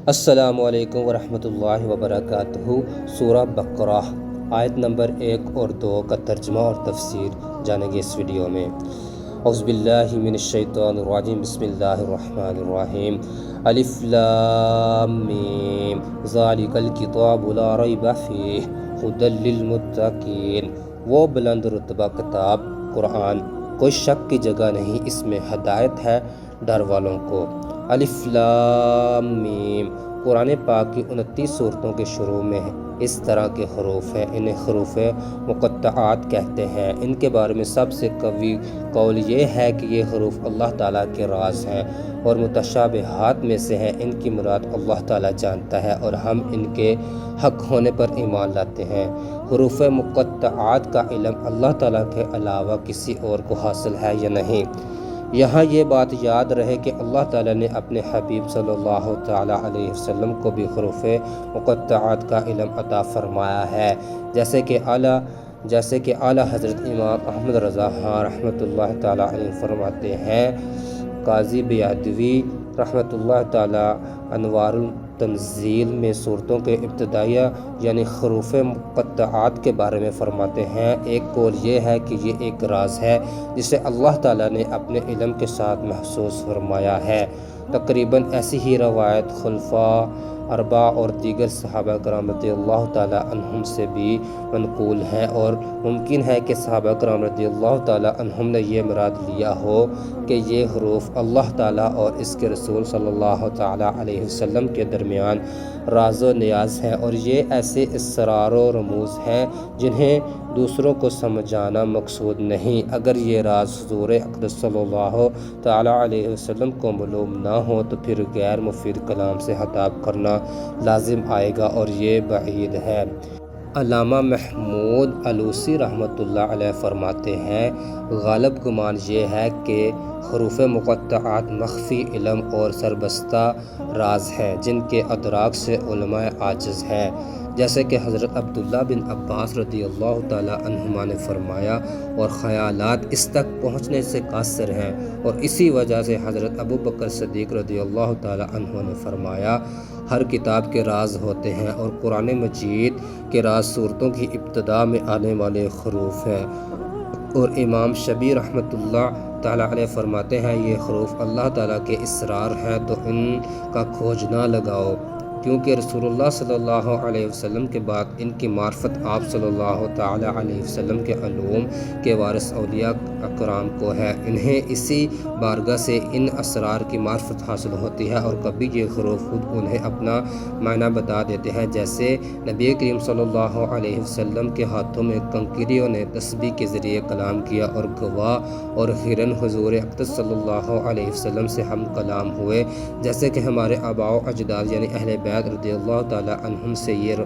السلام علیکم ورحمۃ اللہ وبرکاتہ۔ سورہ بقرہ آیت نمبر 1 اور 2 کا ترجمہ اور تفسیر جانیں گے اس ویڈیو میں۔ اعوذ باللہ من الشیطان الرجیم، بسم اللہ الرحمن الرحیم۔ الف لام میم، ذالک الکتاب لا ریب فیہ ھدی للمتقین۔ وہ بلند رتبہ کتاب قرآن، کوئی شک کی جگہ نہیں، اس میں ہدایت ہے ڈر والوں کو۔ الف لام میم، قرآن پاک کی 29 صورتوں کے شروع میں اس طرح کے حروف ہیں، انہیں حروف مقطعات کہتے ہیں۔ ان کے بارے میں سب سے قوی قول یہ ہے کہ یہ حروف اللہ تعالیٰ کے راز ہیں اور متشابہات میں سے ہیں۔ ان کی مراد اللہ تعالیٰ جانتا ہے اور ہم ان کے حق ہونے پر ایمان لاتے ہیں۔ حروف مقطعات کا علم اللہ تعالیٰ کے علاوہ کسی اور کو حاصل ہے یا نہیں؟ یہاں یہ بات یاد رہے کہ اللہ تعالیٰ نے اپنے حبیب صلی اللہ تعالیٰ علیہ وسلم کو بھی حروف مقطعات کا علم عطا فرمایا ہے، جیسے کہ اعلیٰ حضرت امام احمد رضا خان رحمۃ اللہ تعالیٰ علیہ فرماتے ہیں۔ قاضی بیادوی رحمۃ اللہ تعالیٰ انوار التنزیل میں صورتوں کے ابتدائیہ یعنی حروف مقطعات کے بارے میں فرماتے ہیں، ایک قول یہ ہے کہ یہ ایک راز ہے جسے اللہ تعالیٰ نے اپنے علم کے ساتھ محسوس فرمایا ہے۔ تقریباً ایسی ہی روایت خلفاء اربعہ اور دیگر صحابہ کرام رضی اللہ تعالیٰ عنہم سے بھی منقول ہیں، اور ممکن ہے کہ صحابہ کرام رضی اللہ تعالیٰ عنہم نے یہ مراد لیا ہو کہ یہ حروف اللہ تعالیٰ اور اس کے رسول صلی اللہ تعالیٰ علیہ وسلم کے درمیان راز و نیاز ہیں، اور یہ ایسے اسرار و رموز ہیں جنہیں دوسروں کو سمجھانا مقصود نہیں۔ اگر یہ راز حضور اقدس صلی اللہ تعالیٰ علیہ وسلم کو معلوم نہ ہو تو پھر غیر مفید کلام سے خطاب کرنا لازم آئے گا، اور یہ بعید ہے۔ علامہ محمود علوسی رحمۃ اللہ علیہ فرماتے ہیں، غالب گمان یہ ہے کہ حروف مقطعات مخفی علم اور سربستہ راز ہیں جن کے ادراک سے علماء عاجز ہیں، جیسے کہ حضرت عبداللہ بن عباس رضی اللہ تعالیٰ عنہما نے فرمایا، اور خیالات اس تک پہنچنے سے قاصر ہیں، اور اسی وجہ سے حضرت ابو بکر صدیق رضی اللہ تعالیٰ عنہ نے فرمایا، ہر کتاب کے راز ہوتے ہیں اور قرآن مجید کے راز صورتوں کی ابتدا میں آنے والے حروف ہیں۔ اور امام شبیر رحمۃ اللہ تعالیٰ علیہ فرماتے ہیں، یہ حروف اللہ تعالیٰ کے اسرار ہیں تو ان کا کھوج نہ لگاؤ، کیونکہ رسول اللہ صلی اللہ علیہ وسلم کے بعد ان کی معرفت آپ صلی اللہ تعالیٰ علیہ وسلم کے علوم کے وارث اولیاء اکرام کو ہے۔ انہیں اسی بارگاہ سے ان اسرار کی معرفت حاصل ہوتی ہے، اور کبھی یہ حروف خود انہیں اپنا معنی بتا دیتے ہیں، جیسے نبی کریم صلی اللہ علیہ وسلم کے ہاتھوں میں کنکریوں نے تسبیح کے ذریعے کلام کیا، اور گواہ اور ہرن حضور اقدس صلی اللہ علیہ وسلم سے ہم کلام ہوئے، جیسے کہ ہمارے آباء و اجداد یعنی اہل بیت رضی اللہ تعالیٰ عنہم سے یہ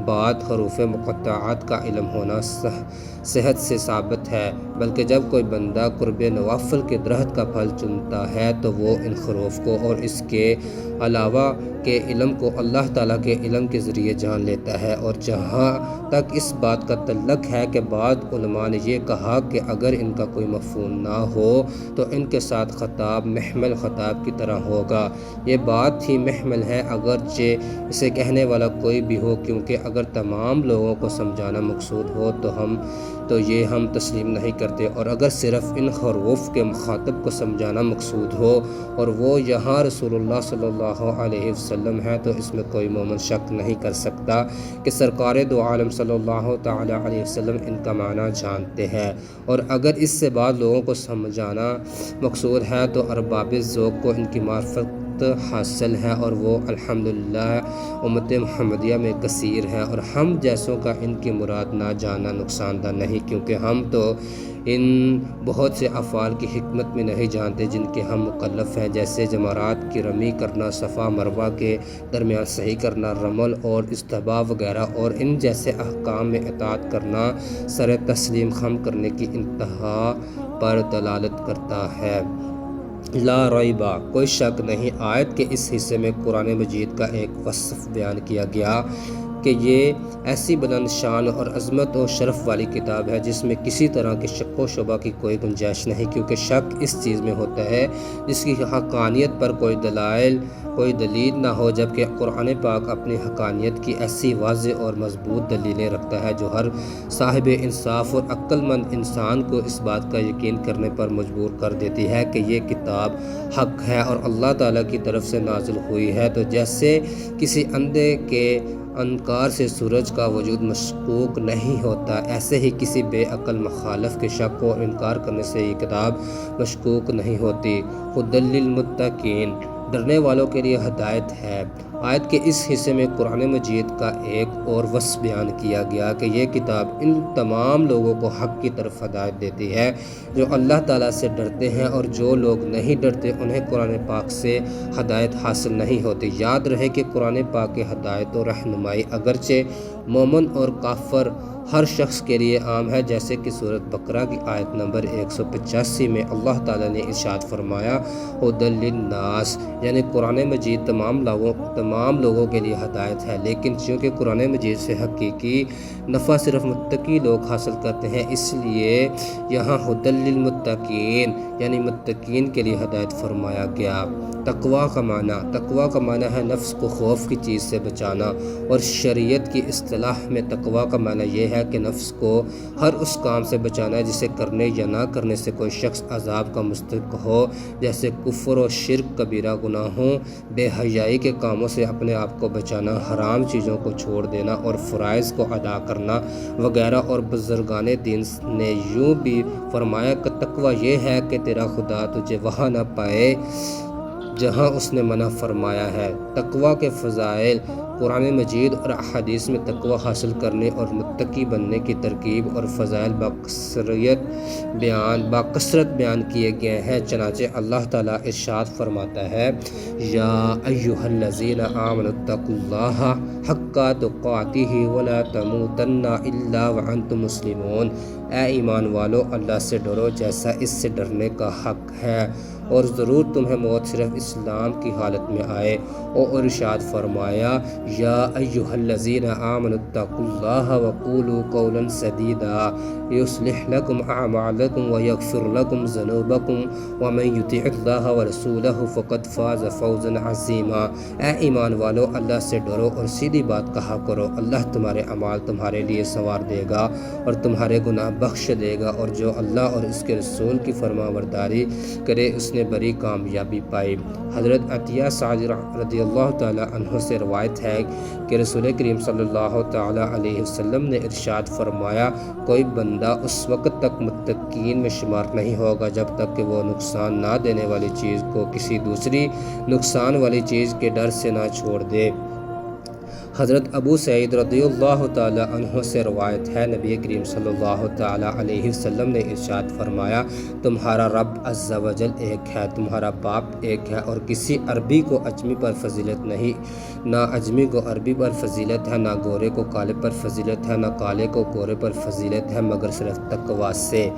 بات حروف مقطعات کا علم ہونا صحت سے ثابت ہے۔ بلکہ جب کوئی بندہ قرب نوافل کے درخت کا پھل چنتا ہے تو وہ ان حروف کو اور اس کے علاوہ کے علم کو اللہ تعالیٰ کے علم کے ذریعے جان لیتا ہے۔ اور جہاں تک اس بات کا تعلق ہے کہ بعض علماء نے یہ کہا کہ اگر ان کا کوئی مفہوم نہ ہو تو ان کے ساتھ خطاب محمل خطاب کی طرح ہوگا، یہ بات ہی محمل ہے اگرچہ اسے کہنے والا کوئی بھی ہو، کیونکہ اگر تمام لوگوں کو سمجھانا مقصود ہو تو یہ ہم تسلیم نہیں کرتے، اور اگر صرف ان حروف کے مخاطب کو سمجھانا مقصود ہو اور وہ یہاں رسول اللہ صلی اللہ علیہ وسلم ہے تو اس میں کوئی مومن شک نہیں کر سکتا کہ سرکار دو عالم صلی اللہ تعالیٰ علیہ وسلم ان کا معنی جانتے ہیں، اور اگر اس سے بعض لوگوں کو سمجھانا مقصود ہے تو ارباب ذوق کو ان کی معرفت حاصل ہے، اور وہ الحمدللہ امت محمدیہ میں کثیر ہے، اور ہم جیسوں کا ان کی مراد نہ جاننا نقصان دہ نہیں، کیونکہ ہم تو ان بہت سے افعال کی حکمت میں نہیں جانتے جن کے ہم مکلف ہیں، جیسے جمرات کی رمی کرنا، صفا مروہ کے درمیان صحیح کرنا، رمل اور استباء وغیرہ، اور ان جیسے احکام میں اطاعت کرنا سر تسلیم خم کرنے کی انتہا پر دلالت کرتا ہے۔ لا ریبہ، کوئی شک نہیں، آیت کے اس حصے میں قرآن مجید کا ایک وصف بیان کیا گیا کہ یہ ایسی بلند شان اور عظمت و شرف والی کتاب ہے جس میں کسی طرح کے شک و شبہ کی کوئی گنجائش نہیں، کیونکہ شک اس چیز میں ہوتا ہے جس کی حقانیت پر کوئی دلیل نہ ہو، جبکہ قرآن پاک اپنی حقانیت کی ایسی واضح اور مضبوط دلیلیں رکھتا ہے جو ہر صاحب انصاف اور عقل مند انسان کو اس بات کا یقین کرنے پر مجبور کر دیتی ہے کہ یہ کتاب حق ہے اور اللہ تعالیٰ کی طرف سے نازل ہوئی ہے۔ تو جیسے کسی اندھے کے انکار سے سورج کا وجود مشکوک نہیں ہوتا، ایسے ہی کسی بے عقل مخالف کے شک اور انکار کرنے سے یہ کتاب مشکوک نہیں ہوتی۔ ھدی للمتقین، ڈرنے والوں کے لیے ہدایت ہے۔ آیت کے اس حصے میں قرآن مجید کا ایک اور وصف بیان کیا گیا کہ یہ کتاب ان تمام لوگوں کو حق کی طرف ہدایت دیتی ہے جو اللہ تعالیٰ سے ڈرتے ہیں، اور جو لوگ نہیں ڈرتے انہیں قرآن پاک سے ہدایت حاصل نہیں ہوتی۔ یاد رہے کہ قرآن پاک کی ہدایت و رہنمائی اگرچہ مومن اور کافر ہر شخص کے لیے عام ہے، جیسے کہ سورۃ بقرہ کی آیت نمبر 185 میں اللہ تعالیٰ نے ارشاد فرمایا ھدی للناس، یعنی قرآن مجید تمام لوگوں کے لیے ہدایت ہے، لیکن چونکہ قرآن مجید سے حقیقی نفع صرف متقی لوگ حاصل کرتے ہیں، اس لیے یہاں ھدی للمتقین یعنی متقین کے لیے ہدایت فرمایا گیا۔ تقویٰ کا معنی ہے نفس کو خوف کی چیز سے بچانا، اور شریعت کی اصطلاح میں تقویٰ کا معنی یہ ہے کہ نفس کو ہر اس کام سے بچانا ہے جسے کرنے یا نہ کرنے سے کوئی شخص عذاب کا مستحق ہو، جیسے کفر و شرک، کبیرہ گناہوں، بے حیائی کے کاموں سے اپنے آپ کو بچانا، حرام چیزوں کو چھوڑ دینا اور فرائض کو ادا کرنا وغیرہ۔ اور بزرگان دین نے یوں بھی فرمایا کہ تقویٰ یہ ہے کہ تیرا خدا تجھے وہاں نہ پائے جہاں اس نے منع فرمایا ہے۔ تقویٰ کے فضائل قرآن مجید اور احادیث میں تقویٰ حاصل کرنے اور متقی بننے کی ترکیب اور فضائل باکثرت بیان کیے گئے ہیں، چنانچہ اللہ تعالیٰ ارشاد فرماتا ہے یا ایھا الذین آمنوا اتقوا اللہ حق تقاتہ ولا تموتن الا وانتم مسلمون، اے ایمان والو اللہ سے ڈرو جیسا اس سے ڈرنے کا حق ہے، اور ضرور تمہیں موت صرف اسلام کی حالت میں آئے۔ اور ارشاد فرمایا یا ایھا الذین آمنوا اتقوا اللہ وقولوا قولا سدیدا یصلح لکم اعمالکم ویغفر لکم ذنوبکم ومن یطع اللہ ورسولہ فقد فاز فوزا عظیما، اے ایمان والو اللہ سے ڈرو اور سیدھی بات کہا کرو، اللہ تمہارے اعمال تمہارے لیے سنوار دے گا اور تمہارے گناہ بخش دے گا، اور جو اللہ اور اس کے رسول کی فرمانبرداری کرے اس نے بڑی کامیابی پائی۔ حضرت عطیہ سعدی رضی اللہ تعالیٰ عنہ سے روایت ہے کہ رسول کریم صلی اللہ تعالیٰ علیہ وسلم نے ارشاد فرمایا کوئی بندہ اس وقت تک متقین میں شمار نہیں ہوگا جب تک کہ وہ نقصان نہ دینے والی چیز کو کسی دوسری نقصان والی چیز کے ڈر سے نہ چھوڑ دے۔ حضرت ابو سعید رضی اللہ تعالیٰ عنہ سے روایت ہے نبی کریم صلی اللہ تعالیٰ علیہ وسلم نے ارشاد فرمایا تمہارا رب عز و جل ایک ہے، تمہارا باپ ایک ہے، اور کسی عربی کو اجمی پر فضیلت نہیں، نہ اجمی کو عربی پر فضیلت ہے، نہ گورے کو کالے پر فضیلت ہے، نہ کالے کو گورے پر فضیلت ہے، مگر صرف تقویٰ سے۔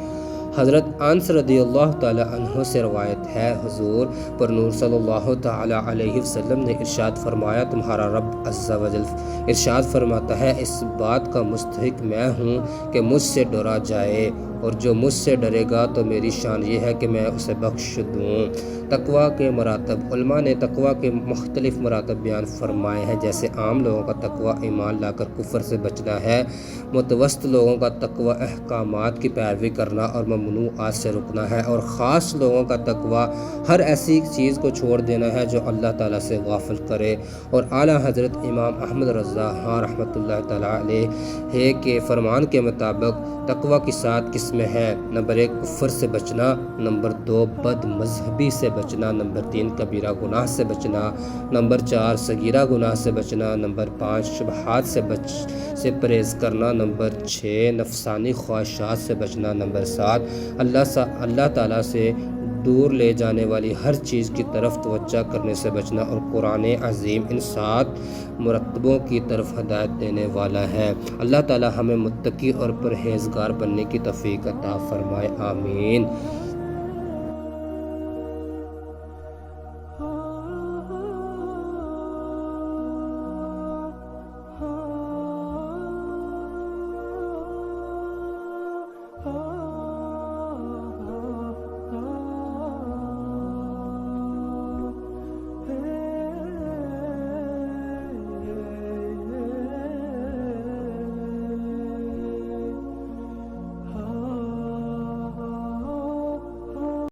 حضرت انس رضی اللہ تعالیٰ عنہ سے روایت ہے حضور پر نور صلی اللہ تعالیٰ علیہ وسلم نے ارشاد فرمایا تمہارا رب عز و جل ارشاد فرماتا ہے اس بات کا مستحق میں ہوں کہ مجھ سے ڈرا جائے، اور جو مجھ سے ڈرے گا تو میری شان یہ ہے کہ میں اسے بخش دوں۔ تقویٰ کے مراتب، علماء نے تقویٰ کے مختلف مراتب بیان فرمائے ہیں، جیسے عام لوگوں کا تقویٰ ایمان لا کر کفر سے بچنا ہے، متوسط لوگوں کا تقویٰ احکامات کی پیروی کرنا اور ممنوعات سے رکنا ہے، اور خاص لوگوں کا تقویٰ ہر ایسی چیز کو چھوڑ دینا ہے جو اللہ تعالیٰ سے غافل کرے۔ اور اعلیٰ حضرت امام احمد رضا رحمۃ اللہ تعالیٰ علیہ کے فرمان کے مطابق تقویٰ کی 7 قسمیں ہیں۔ نمبر 1 کفر سے بچنا، نمبر 2 بد مذہبی سے بچنا، نمبر 3 کبیرہ گناہ سے بچنا، نمبر 4 صغیرہ گناہ سے بچنا، نمبر 5 شبہات سے پرہیز کرنا، نمبر 6 نفسانی خواہشات سے بچنا، نمبر 7 اللہ تعالیٰ سے دور لے جانے والی ہر چیز کی طرف توجہ کرنے سے بچنا، اور قرآن عظیم ان 7 مرتبوں کی طرف ہدایت دینے والا ہے۔ اللہ تعالیٰ ہمیں متقی اور پرہیزگار بننے کی توفیق عطا فرمائے، آمین۔